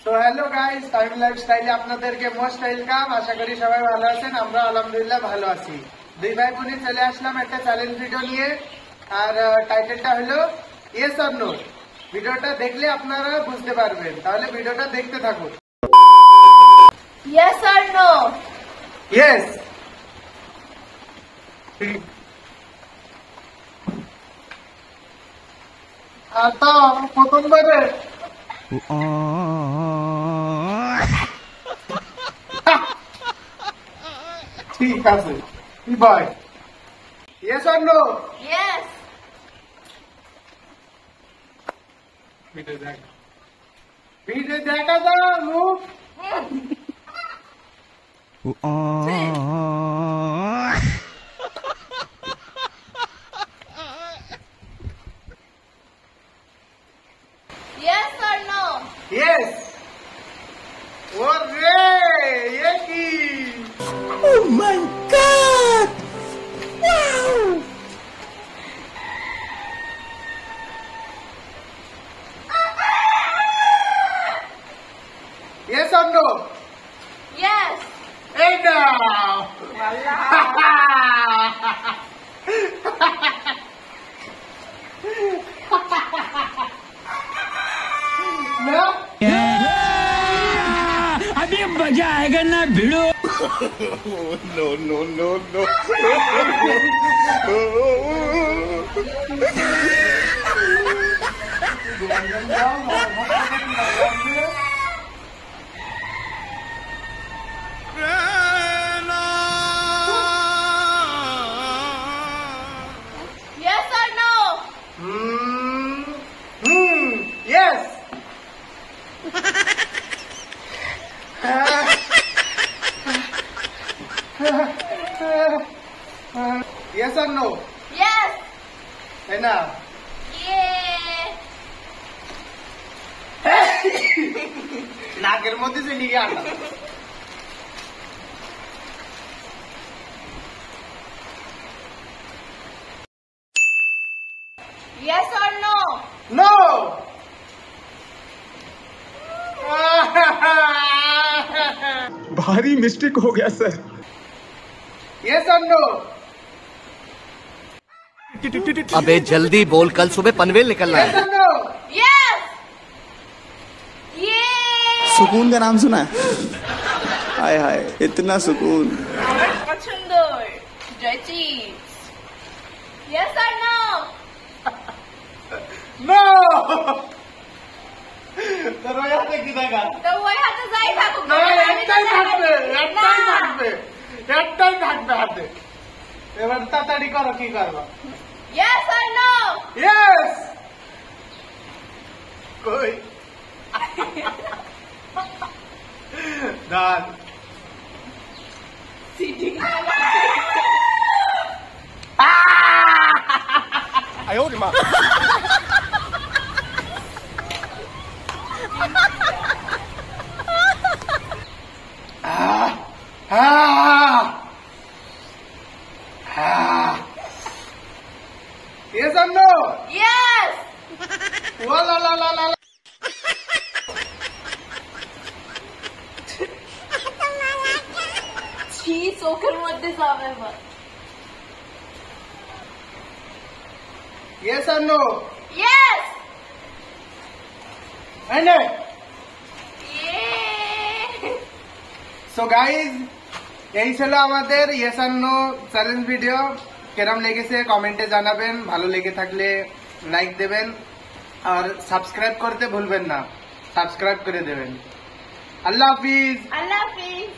তো hello guys, time লাইফস্টাইলে আপনাদেরকে মোস্ট ওয়েলকাম। আশা করি সবাই ভালো আছেন, আমরা আলহামদুলিল্লাহ ভালো আছি। দুই ভাই বোনে চলে আসলাম একটা চ্যালেঞ্জ ভিডিও নিয়ে, আর টাইটেলটা হলো ইয়েস অর নো। ভিডিওটা দেখলে আপনারা বুঝতে পারবেন, তাহলে ভিডিওটা দেখতে থাকুন। Yes or no? ইয়েস। তো প্রথমবারে ঠিক আছে, ভাই yes or no? Yes. Video দেখা যাও মুখ। Yes or no? Yes. ওরে ये কি? Oh my God! Wow! Yes or no? Yes. এই নাও। না? अभी मजा आएगा ना भिड़ो। No, no, no, no. Yes or no? Yes. Yes or no? Yes. है ना? Yeah. নাকের মধ্যে চলে গেল। Yes or no? No. भारी मिस्टेक हो गया सर। Yes or no? अबे जल्दी बोल, कल सुबह पनवेल निकलना Yes है। or no? Yes. Yeah. सुकून का नाम सुना है? हाय हाय इतना सुकून। পছন্দর জয়চিজ। Yes or no? No. তোর ওই হাতে কি দেখা? তো ওই হাতে যাই থাকুক। না, আমি তো একটাই থাকবে, দেখাচ্ছি। একটাই না। থাকবে, একটাই থাকবে হাতে। এবার তাড়াতাড়ি করো, কি করবো? Yes or no? Yes. কই? ডান। Sitting. 哎呦我的妈！ Yes or no? Yes. ও লা লা লা লা লা। ছি চোখের মধ্যে যাবে এবার। Yes or no? Yes. है ना? Yeah. সো গাইজ, এই ছিল আমাদের ইয়েস আর নো চ্যালেঞ্জ ভিডিও। কেরম লেগেছে কমেন্টে জানাবেন, ভালো লেগে থাকলে লাইক দেবেন, আর সাবস্ক্রাইব করতে ভুলবেন না, সাবস্ক্রাইব করে দেবেন। আল্লাহ হাফিজ। আল্লাহ হাফিজ।